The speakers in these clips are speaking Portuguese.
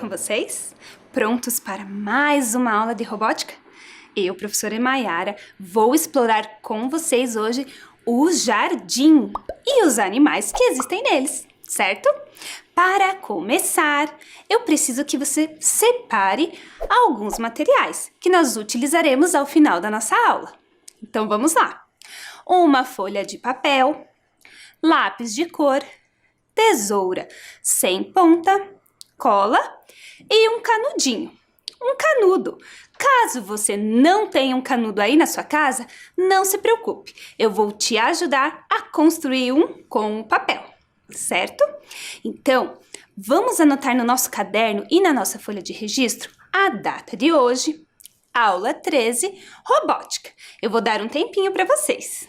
com vocês? Prontos para mais uma aula de robótica? Eu, professora Maiara, vou explorar com vocês hoje o jardim e os animais que existem neles, certo? Para começar, eu preciso que você separe alguns materiais que nós utilizaremos ao final da nossa aula. Então vamos lá. Uma folha de papel, lápis de cor, tesoura sem ponta, cola e um canudinho. Um canudo. Caso você não tenha um canudo aí na sua casa, não se preocupe. Eu vou te ajudar a construir um com o papel, certo? Então, vamos anotar no nosso caderno e na nossa folha de registro a data de hoje, aula 13, robótica. Eu vou dar um tempinho para vocês.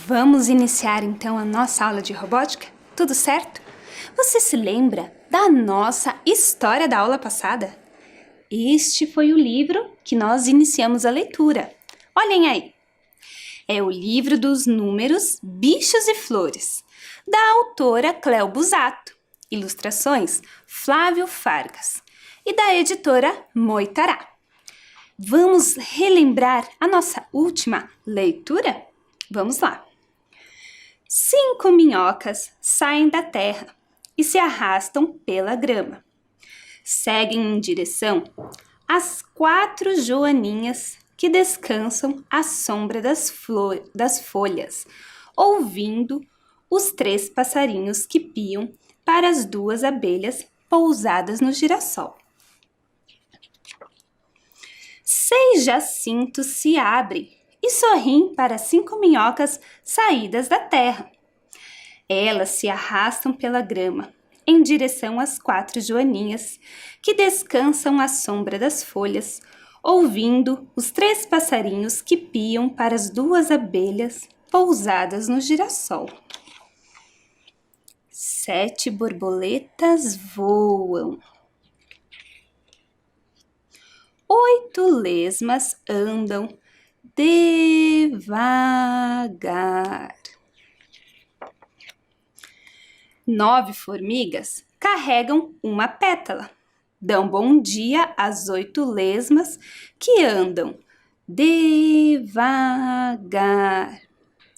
Vamos iniciar então a nossa aula de robótica? Tudo certo? Você se lembra da nossa história da aula passada? Este foi o livro que nós iniciamos a leitura. Olhem aí! É o livro dos números Bichos e Flores, da autora Cléo Busato, ilustrações Flávio Fargas e da editora Moitará. Vamos relembrar a nossa última leitura? Vamos lá! 5 minhocas saem da terra e se arrastam pela grama. Seguem em direção às 4 joaninhas que descansam à sombra das folhas, ouvindo os 3 passarinhos que piam para as 2 abelhas pousadas no girassol. 6 jacintos se abrem e sorriem para 5 minhocas saídas da terra. Elas se arrastam pela grama, em direção às 4 joaninhas, que descansam à sombra das folhas, ouvindo os 3 passarinhos que piam para as 2 abelhas pousadas no girassol. 7 borboletas voam. 8 lesmas andam devagar. 9 formigas carregam uma pétala. Dão bom dia às 8 lesmas que andam devagar.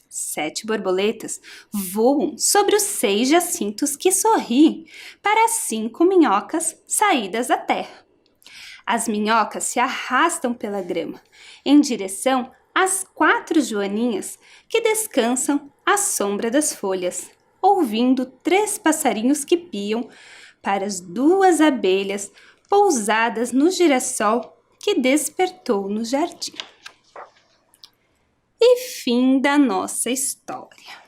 7 borboletas voam sobre os 6 jacintos que sorriem para as 5 minhocas saídas da terra. As minhocas se arrastam pela grama, em direção às 4 joaninhas que descansam à sombra das folhas, ouvindo 3 passarinhos que piam para as 2 abelhas pousadas no girassol que despertou no jardim. E fim da nossa história.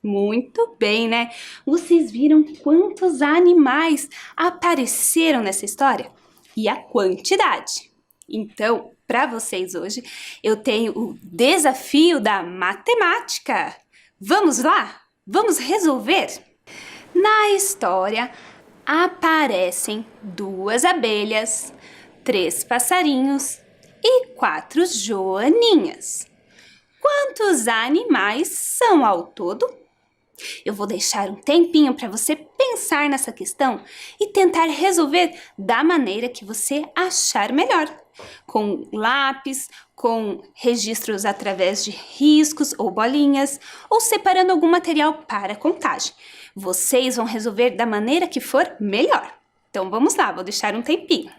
Muito bem, né? Vocês viram quantos animais apareceram nessa história? E a quantidade. Então, para vocês hoje, eu tenho o desafio da matemática. Vamos lá? Vamos resolver? Na história, aparecem 2 abelhas, 3 passarinhos e 4 joaninhas. Quantos animais são ao todo? Eu vou deixar um tempinho para você pensar nessa questão e tentar resolver da maneira que você achar melhor. Com lápis, com registros através de riscos ou bolinhas, ou separando algum material para contagem. Vocês vão resolver da maneira que for melhor. Então vamos lá, vou deixar um tempinho.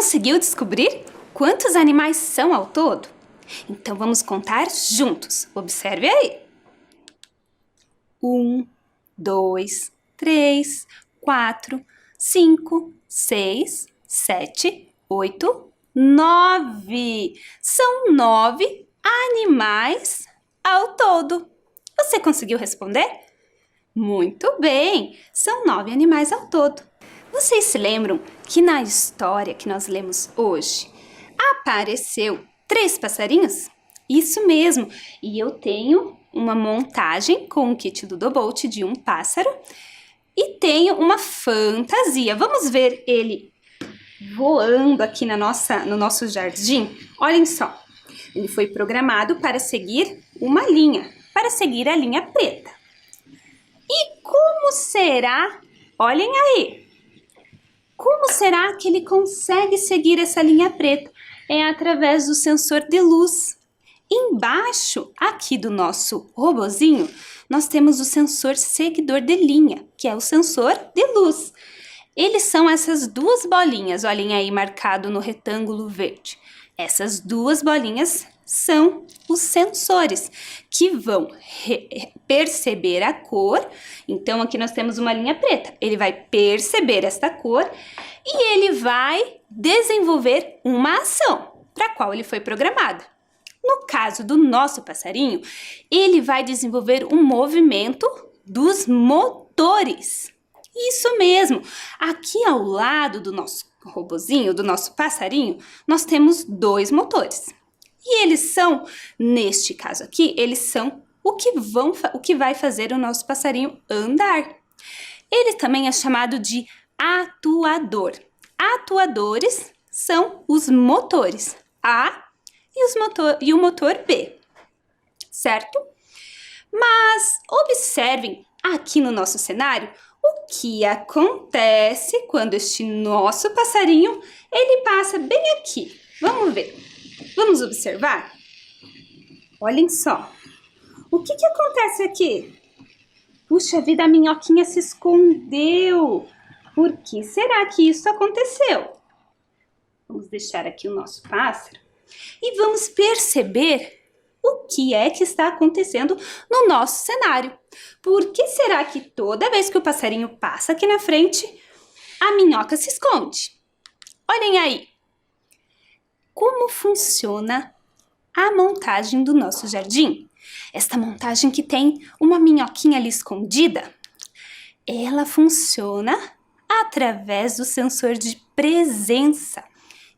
Conseguiu descobrir quantos animais são ao todo? Então vamos contar juntos. Observe aí. 1, 2, 3, 4, 5, 6, 7, 8, 9. São 9 animais ao todo. Você conseguiu responder? Muito bem! São 9 animais ao todo. Vocês se lembram que na história que nós lemos hoje apareceu 3 passarinhos? Isso mesmo! E eu tenho uma montagem com o kit do Dobolt de um pássaro e tenho uma fantasia. Vamos ver ele voando aqui no nosso jardim? Olhem só, ele foi programado para seguir uma linha, para seguir a linha preta. E como será? Olhem aí! Como será que ele consegue seguir essa linha preta? É através do sensor de luz. Embaixo, aqui do nosso robozinho, nós temos o sensor seguidor de linha, que é o sensor de luz. Eles são essas 2 bolinhas, olhem aí marcado no retângulo verde. Essas 2 bolinhas são os sensores que vão perceber a cor. Então, aqui nós temos uma linha preta. Ele vai perceber esta cor e ele vai desenvolver uma ação para a qual ele foi programado. No caso do nosso passarinho, ele vai desenvolver um movimento dos motores. Isso mesmo! Aqui ao lado do nosso robozinho, do nosso passarinho, nós temos 2 motores. E eles são, neste caso aqui, eles são o que vai fazer o nosso passarinho andar. Ele também é chamado de atuador. Atuadores são os motores A e o motor B, certo? Mas observem aqui no nosso cenário o que acontece quando este nosso passarinho ele passa bem aqui. Vamos ver. Vamos observar? Olhem só. O que acontece aqui? Puxa vida, a minhoquinha se escondeu. Por que será que isso aconteceu? Vamos deixar aqui o nosso pássaro e vamos perceber o que é que está acontecendo no nosso cenário. Por que será que toda vez que o passarinho passa aqui na frente, a minhoca se esconde? Olhem aí. Como funciona a montagem do nosso jardim? Esta montagem que tem uma minhoquinha ali escondida, ela funciona através do sensor de presença.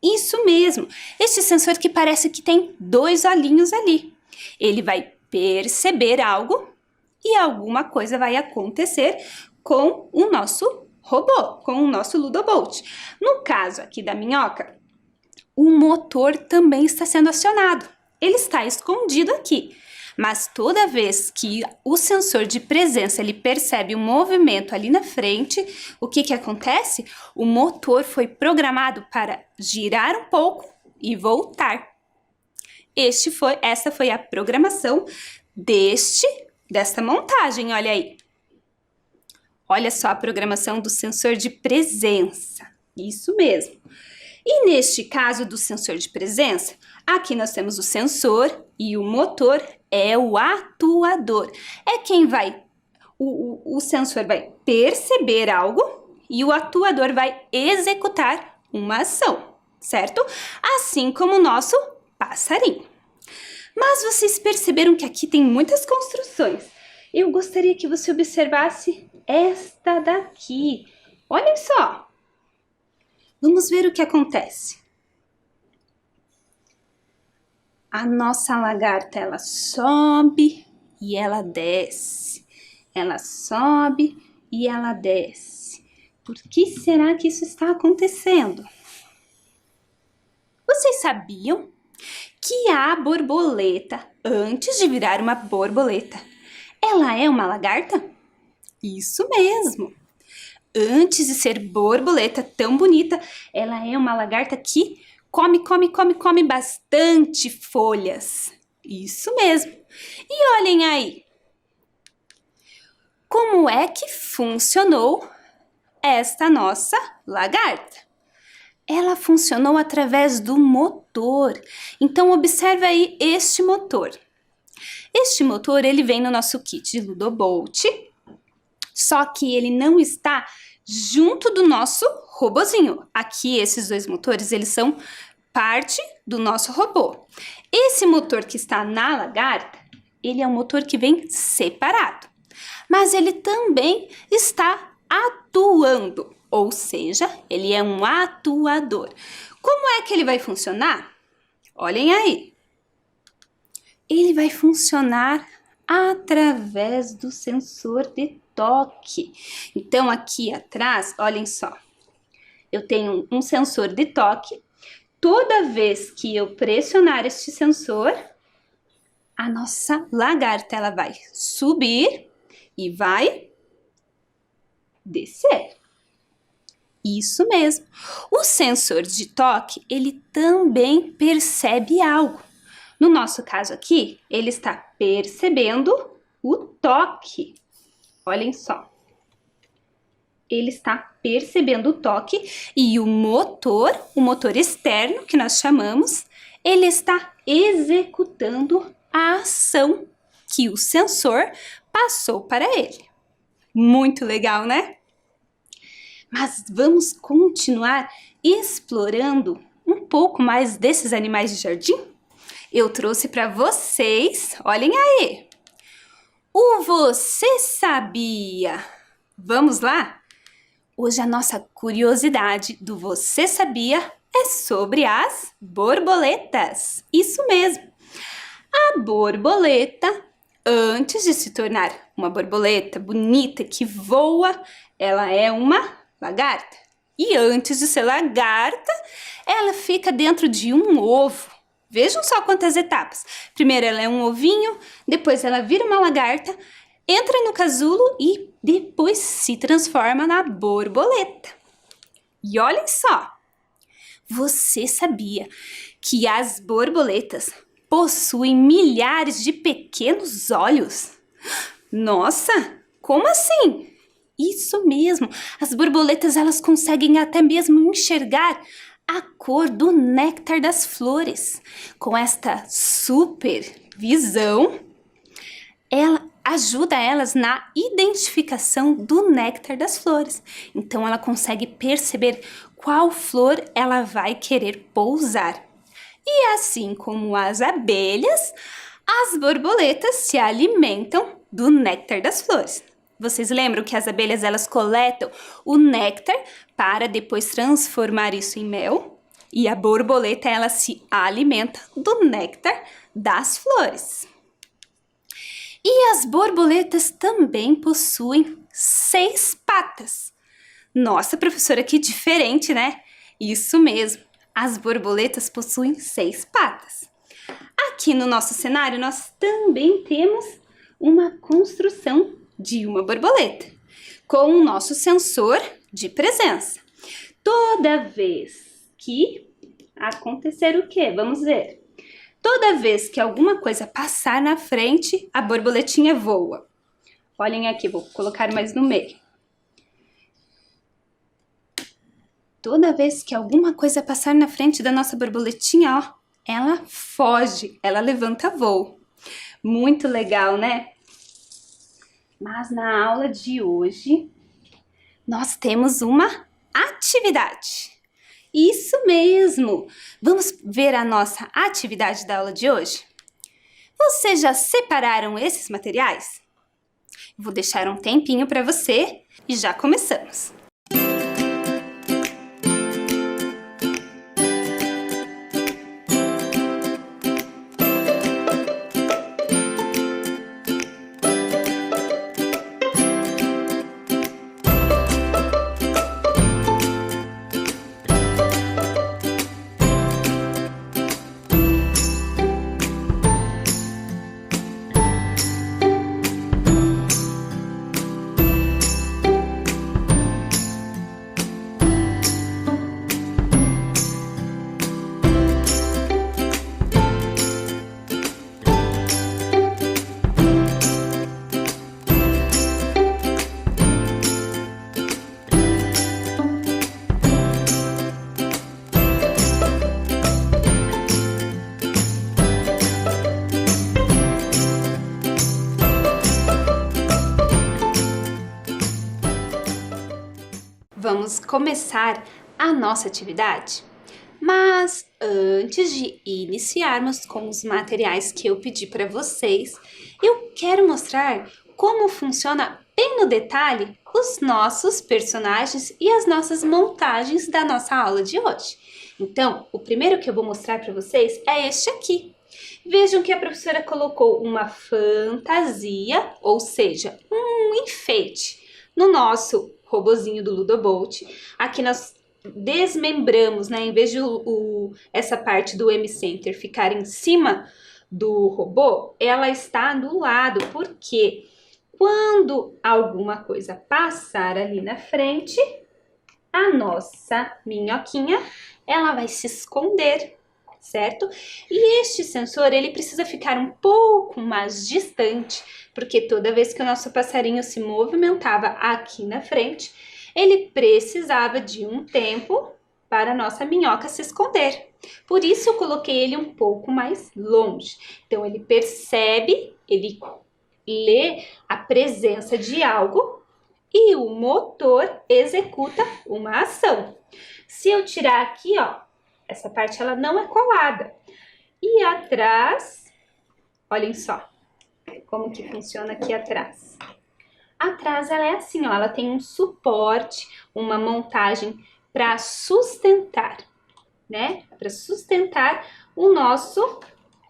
Isso mesmo, este sensor que parece que tem 2 olhinhos ali. Ele vai perceber algo e alguma coisa vai acontecer com o nosso robô, com o nosso Ludobolt. No caso aqui da minhoca, o motor também está sendo acionado. Ele está escondido aqui, mas toda vez que o sensor de presença ele percebe um movimento ali na frente, o que acontece? O motor foi programado para girar um pouco e voltar. Essa foi a programação desta montagem, olha aí. Olha só a programação do sensor de presença. Isso mesmo. E neste caso do sensor de presença, aqui nós temos o sensor e o motor é o atuador. É quem vai, o sensor vai perceber algo e o atuador vai executar uma ação, certo? Assim como o nosso passarinho. Mas vocês perceberam que aqui tem muitas construções. Eu gostaria que você observasse esta daqui. Olhem só. Vamos ver o que acontece. A nossa lagarta, ela sobe e ela desce. Ela sobe e ela desce. Por que será que isso está acontecendo? Vocês sabiam que a borboleta, antes de virar uma borboleta, ela é uma lagarta? Isso mesmo! Antes de ser borboleta tão bonita, ela é uma lagarta que come bastante folhas. Isso mesmo. E olhem aí. Como é que funcionou esta nossa lagarta? ela funcionou através do motor. Então, observe aí este motor. Este motor, ele vem no nosso kit de Ludobolt, só que ele não está junto do nosso robozinho. Aqui, esses dois motores, eles são parte do nosso robô. Esse motor que está na lagarta, ele é um motor que vem separado, mas ele também está atuando, ou seja, ele é um atuador. Como é que ele vai funcionar? Olhem aí. Ele vai funcionar através do sensor de toque. Então, aqui atrás, olhem só, eu tenho um sensor de toque. Toda vez que eu pressionar este sensor, a nossa lagarta, ela vai subir e vai descer. Isso mesmo. O sensor de toque, ele também percebe algo. No nosso caso aqui, ele está percebendo o toque. Olhem só. Ele está percebendo o toque e o motor externo, que nós chamamos, ele está executando a ação que o sensor passou para ele. Muito legal, né? Mas vamos continuar explorando um pouco mais desses animais de jardim? Eu trouxe para vocês, olhem aí, o Você Sabia? Vamos lá? Hoje a nossa curiosidade do Você Sabia é sobre as borboletas. Isso mesmo. A borboleta, antes de se tornar uma borboleta bonita que voa, ela é uma lagarta. E antes de ser lagarta, ela fica dentro de um ovo. Vejam só quantas etapas. Primeiro ela é um ovinho, depois ela vira uma lagarta, entra no casulo e depois se transforma na borboleta. E olhem só, você sabia que as borboletas possuem milhares de pequenos olhos? Nossa, como assim? Isso mesmo, as borboletas elas conseguem até mesmo enxergar a cor do néctar das flores. Com esta super visão, ela ajuda elas na identificação do néctar das flores. Então ela consegue perceber qual flor ela vai querer pousar. E assim como as abelhas, as borboletas se alimentam do néctar das flores. Vocês lembram que as abelhas elas coletam o néctar para depois transformar isso em mel? E a borboleta ela se alimenta do néctar das flores. E as borboletas também possuem 6 patas. Nossa, professora, que diferente, né? Isso mesmo, as borboletas possuem 6 patas. Aqui no nosso cenário, nós também temos uma construção de uma borboleta, com o nosso sensor de presença. Toda vez que acontecer o quê? Vamos ver. Toda vez que alguma coisa passar na frente, a borboletinha voa. Olhem aqui, vou colocar mais no meio. Toda vez que alguma coisa passar na frente da nossa borboletinha, ó, ela foge, ela levanta voo. Muito legal, né? Mas na aula de hoje, nós temos uma atividade. Isso mesmo! Vamos ver a nossa atividade da aula de hoje? Vocês já separaram esses materiais? Vou deixar um tempinho para você e já começamos. vamos começar a nossa atividade? Mas antes de iniciarmos com os materiais que eu pedi para vocês, eu quero mostrar como funciona bem no detalhe os nossos personagens e as nossas montagens da nossa aula de hoje. Então, o primeiro que eu vou mostrar para vocês é este aqui. Vejam que a professora colocou uma fantasia, ou seja, um enfeite no nosso robozinho do Ludobolt. Aqui nós desmembramos, né? Em vez de essa parte do M-Center ficar em cima do robô, ela está do lado, porque quando alguma coisa passar ali na frente, a nossa minhoquinha, ela vai se esconder, certo? E este sensor, ele precisa ficar um pouco mais distante, porque toda vez que o nosso passarinho se movimentava aqui na frente, ele precisava de um tempo para a nossa minhoca se esconder. Por isso eu coloquei ele um pouco mais longe. Então ele percebe, ele lê a presença de algo e o motor executa uma ação. Se eu tirar aqui, ó, essa parte ela não é colada. E atrás, olhem só como que funciona aqui atrás. Atrás ela é assim, ó, ela tem um suporte, uma montagem para sustentar, né? Para sustentar o nosso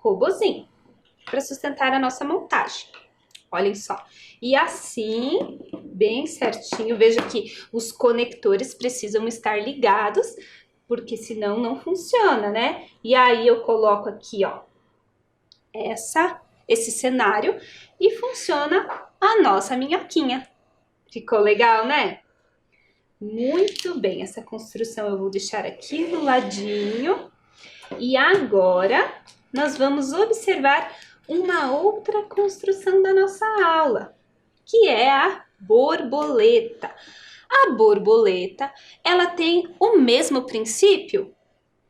robozinho, para sustentar a nossa montagem. Olhem só. E assim, bem certinho, veja que os conectores precisam estar ligados, porque senão não funciona, né? E aí eu coloco aqui, ó, esse cenário e funciona a nossa minhoquinha. Ficou legal, né? Muito bem, essa construção eu vou deixar aqui do ladinho. E agora nós vamos observar uma outra construção da nossa aula, que é a borboleta. A borboleta, ela tem o mesmo princípio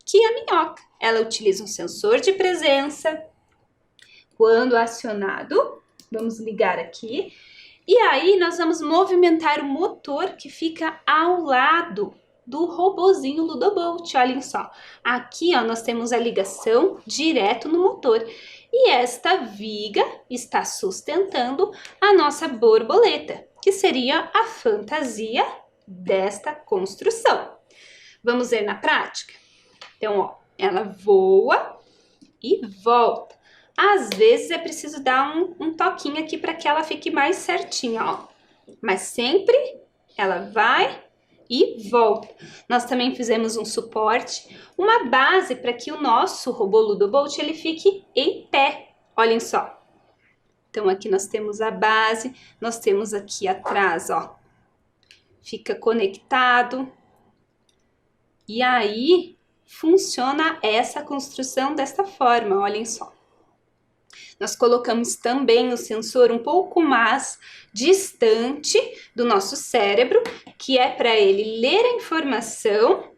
que a minhoca. Ela utiliza um sensor de presença. Quando acionado, vamos ligar aqui. E aí nós vamos movimentar o motor que fica ao lado do robozinho Ludobolt. Olhem só, aqui ó, nós temos a ligação direto no motor. E esta viga está sustentando a nossa borboleta, que seria a fantasia desta construção. Vamos ver na prática? Então, ó, ela voa e volta. Às vezes é preciso dar um toquinho aqui para que ela fique mais certinha, ó. Mas sempre ela vai e volta. Nós também fizemos um suporte, uma base para que o nosso robô Ludobolt ele fique em pé. Olhem só. Então aqui nós temos a base, nós temos aqui atrás, ó. Fica conectado. E aí funciona essa construção desta forma, olhem só. Nós colocamos também o sensor um pouco mais distante do nosso cérebro, que é para ele ler a informação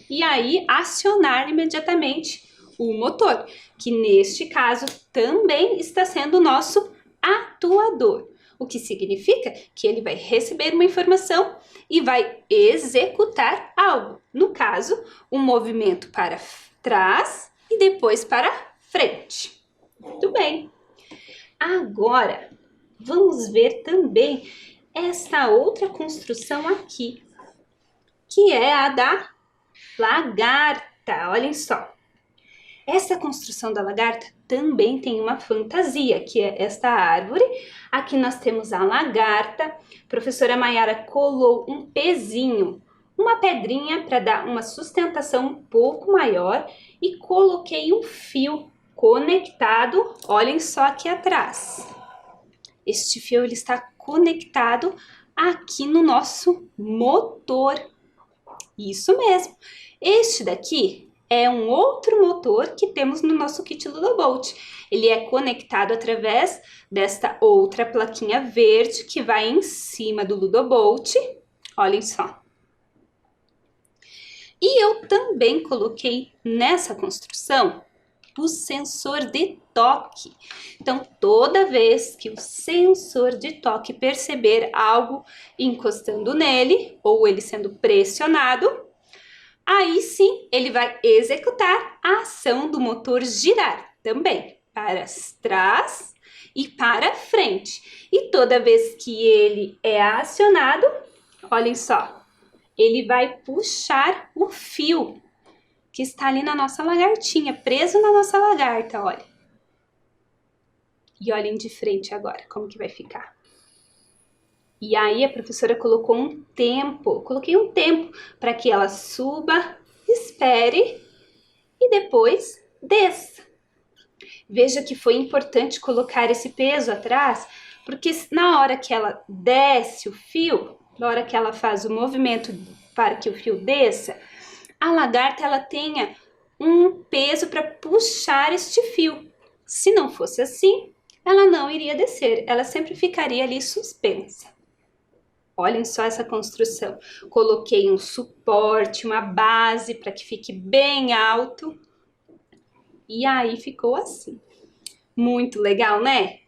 e aí acionar imediatamente o motor, que neste caso também está sendo o nosso atuador. O que significa que ele vai receber uma informação e vai executar algo. No caso, um movimento para trás e depois para frente. Muito bem. Agora, vamos ver também essa outra construção aqui, que é a da lagarta. Olhem só. Essa construção da lagarta também tem uma fantasia, que é esta árvore. Aqui nós temos a lagarta. A professora Maiara colou um pezinho, uma pedrinha para dar uma sustentação um pouco maior e coloquei um fio conectado, olhem só aqui atrás. Este fio ele está conectado aqui no nosso motor. Isso mesmo. Este daqui é um outro motor que temos no nosso kit Ludobolt. Ele é conectado através desta outra plaquinha verde que vai em cima do Ludobolt. Olhem só. E eu também coloquei nessa construção o sensor de toque. Então, toda vez que o sensor de toque perceber algo encostando nele ou ele sendo pressionado, aí sim ele vai executar a ação do motor girar também para trás e para frente. E toda vez que ele é acionado, olhem só, ele vai puxar o fio que está ali na nossa lagartinha, preso na nossa lagarta, olha. E olhem de frente agora, como que vai ficar. E aí a professora colocou um tempo, coloquei um tempo para que ela suba, espere e depois desça. Veja que foi importante colocar esse peso atrás, porque na hora que ela desce o fio, na hora que ela faz o movimento para que o fio desça, a lagarta ela tenha um peso para puxar este fio. Se não fosse assim, ela não iria descer, ela sempre ficaria ali suspensa. Olhem só essa construção. Coloquei um suporte, uma base para que fique bem alto. E aí ficou assim. Muito legal, né?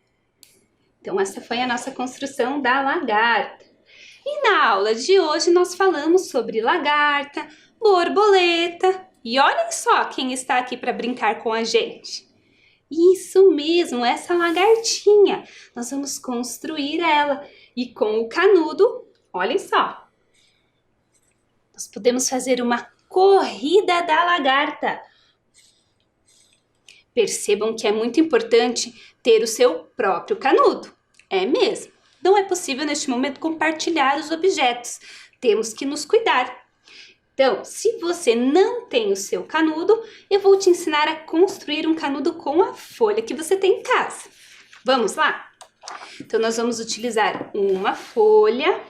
Então essa foi a nossa construção da lagarta. E na aula de hoje nós falamos sobre lagarta, borboleta. E olhem só quem está aqui para brincar com a gente. Isso mesmo, essa lagartinha. Nós vamos construir ela. E com o canudo, olhem só. Nós podemos fazer uma corrida da lagarta. Percebam que é muito importante ter o seu próprio canudo. É mesmo. Não é possível neste momento compartilhar os objetos. Temos que nos cuidar. Então, se você não tem o seu canudo, eu vou te ensinar a construir um canudo com a folha que você tem em casa. Vamos lá? Então, nós vamos utilizar uma folha.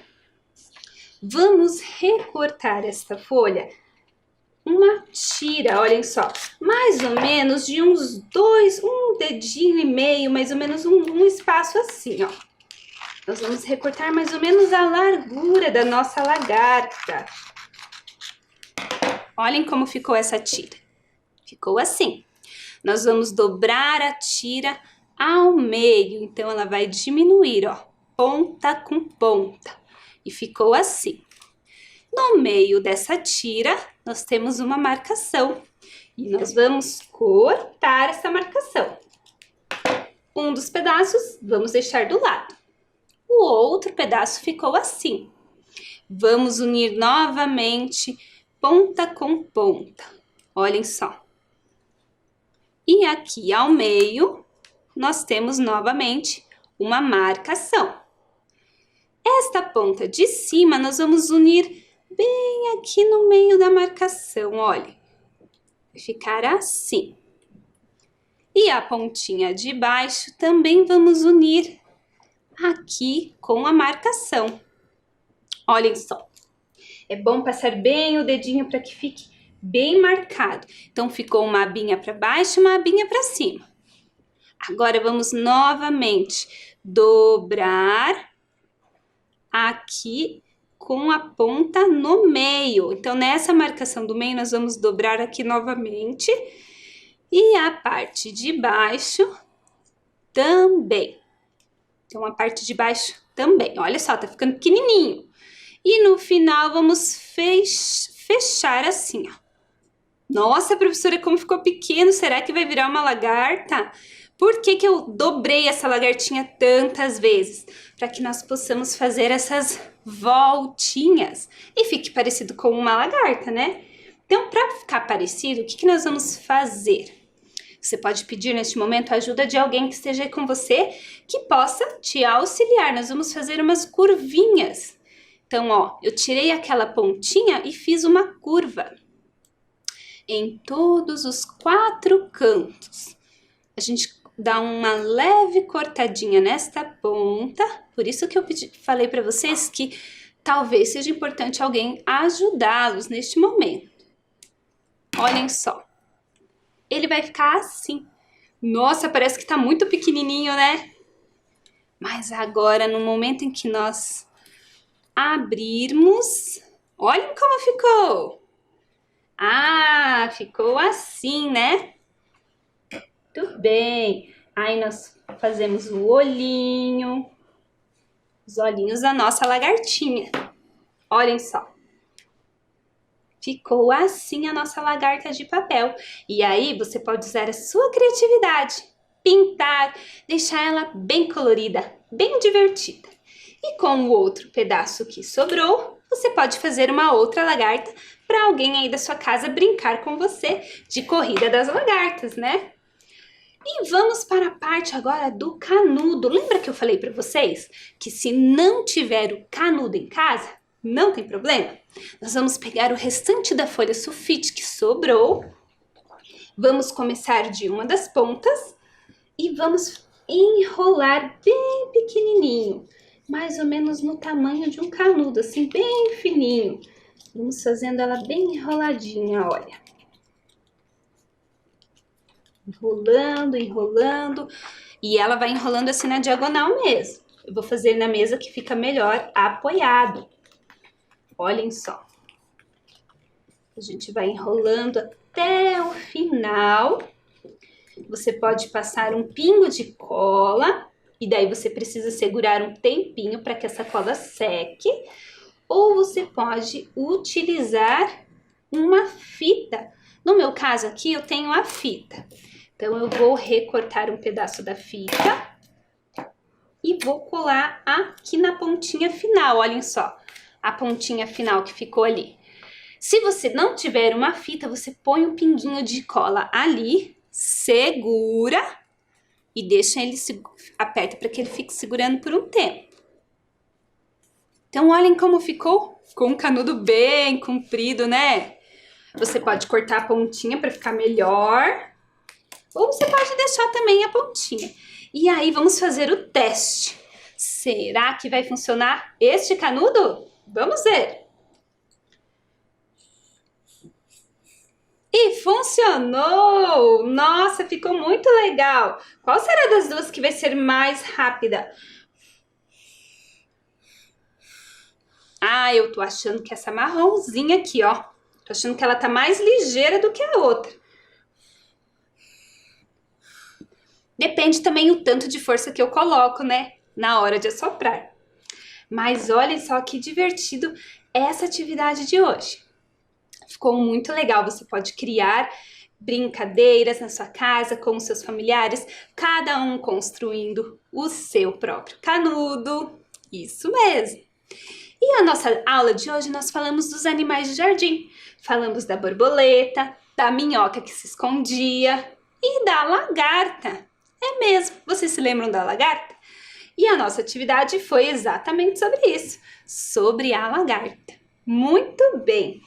Vamos recortar esta folha. Uma tira, olhem só, mais ou menos de uns um dedinho e meio, mais ou menos um espaço assim, ó. Nós vamos recortar mais ou menos a largura da nossa lagarta. Olhem como ficou essa tira. Ficou assim. Nós vamos dobrar a tira ao meio, então ela vai diminuir, ó, ponta com ponta. E ficou assim. No meio dessa tira, nós temos uma marcação. E nós vamos cortar essa marcação. Um dos pedaços vamos deixar do lado. O outro pedaço ficou assim. Vamos unir novamente ponta com ponta. Olhem só. E aqui ao meio, nós temos novamente uma marcação. Esta ponta de cima, nós vamos unir bem aqui no meio da marcação, olha. Vai ficar assim. E a pontinha de baixo também vamos unir aqui com a marcação. Olhem só. É bom passar bem o dedinho para que fique bem marcado. Então, ficou uma abinha para baixo e uma abinha para cima. Agora, vamos novamente dobrar aqui com a ponta no meio. Então, nessa marcação do meio, nós vamos dobrar aqui novamente. E a parte de baixo também. Então, a parte de baixo também. Olha só, tá ficando pequenininho. E no final, vamos fechar assim, ó. Nossa, professora, como ficou pequeno. Será que vai virar uma lagarta? Por que que eu dobrei essa lagartinha tantas vezes? Para que nós possamos fazer essas voltinhas e fique parecido com uma lagarta, né? Então, para ficar parecido, o que que nós vamos fazer? Você pode pedir neste momento a ajuda de alguém que esteja aí com você, que possa te auxiliar. Nós vamos fazer umas curvinhas. Então, ó, eu tirei aquela pontinha e fiz uma curva em todos os 4 cantos. A gente dá uma leve cortadinha nesta ponta. Por isso que eu falei para vocês que talvez seja importante alguém ajudá-los neste momento. Olhem só. Ele vai ficar assim. Nossa, parece que tá muito pequenininho, né? Mas agora, no momento em que nós abrirmos, olhem como ficou. Ah, ficou assim, né? Muito bem. Aí nós fazemos o olhinho, os olhinhos da nossa lagartinha. Olhem só. Ficou assim a nossa lagarta de papel. E aí você pode usar a sua criatividade, pintar, deixar ela bem colorida, bem divertida. E com o outro pedaço que sobrou, você pode fazer uma outra lagarta para alguém aí da sua casa brincar com você de corrida das lagartas, né? E vamos para a parte agora do canudo. Lembra que eu falei para vocês que se não tiver o canudo em casa, não tem problema? Nós vamos pegar o restante da folha sulfite que sobrou. Vamos começar de uma das pontas e vamos enrolar bem pequenininho, mais ou menos no tamanho de um canudo, assim bem fininho. Vamos fazendo ela bem enroladinha, olha. Enrolando, enrolando. E ela vai enrolando assim na diagonal mesmo. Eu vou fazer na mesa que fica melhor apoiado. Olhem só. A gente vai enrolando até o final. Você pode passar um pingo de cola. E daí você precisa segurar um tempinho para que essa cola seque. Ou você pode utilizar uma fita. No meu caso aqui, eu tenho a fita. Então, eu vou recortar um pedaço da fita e vou colar aqui na pontinha final. Olhem só, a pontinha final que ficou ali. Se você não tiver uma fita, você põe um pinguinho de cola ali, segura e deixa ele, aperta para que ele fique segurando por um tempo. Então, olhem como ficou, com um canudo bem comprido, né? Você pode cortar a pontinha para ficar melhor. Ou você pode deixar também a pontinha. E aí vamos fazer o teste. Será que vai funcionar este canudo? Vamos ver. E funcionou! Nossa, ficou muito legal. Qual será das duas que vai ser mais rápida? Ah, eu tô achando que essa marronzinha aqui, ó. Tô achando que ela tá mais ligeira do que a outra. Depende também o tanto de força que eu coloco, né? Na hora de assoprar. Mas olhem só que divertido essa atividade de hoje. Ficou muito legal. Você pode criar brincadeiras na sua casa com os seus familiares, cada um construindo o seu próprio canudo. Isso mesmo. E a nossa aula de hoje nós falamos dos animais de jardim. Falamos da borboleta, da minhoca que se escondia e da lagarta. É mesmo, vocês se lembram da lagarta? E a nossa atividade foi exatamente sobre isso, sobre a lagarta. Muito bem,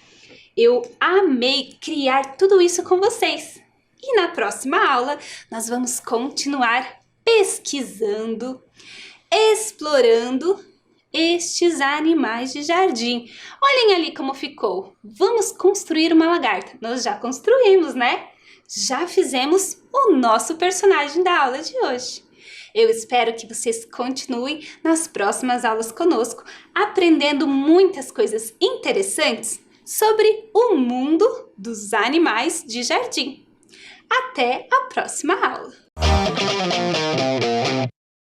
eu amei criar tudo isso com vocês. E na próxima aula nós vamos continuar pesquisando, explorando estes animais de jardim. Olhem ali como ficou. Vamos construir uma lagarta. Nós já construímos, né? Já fizemos o nosso personagem da aula de hoje. Eu espero que vocês continuem nas próximas aulas conosco, aprendendo muitas coisas interessantes sobre o mundo dos animais de jardim. Até a próxima aula!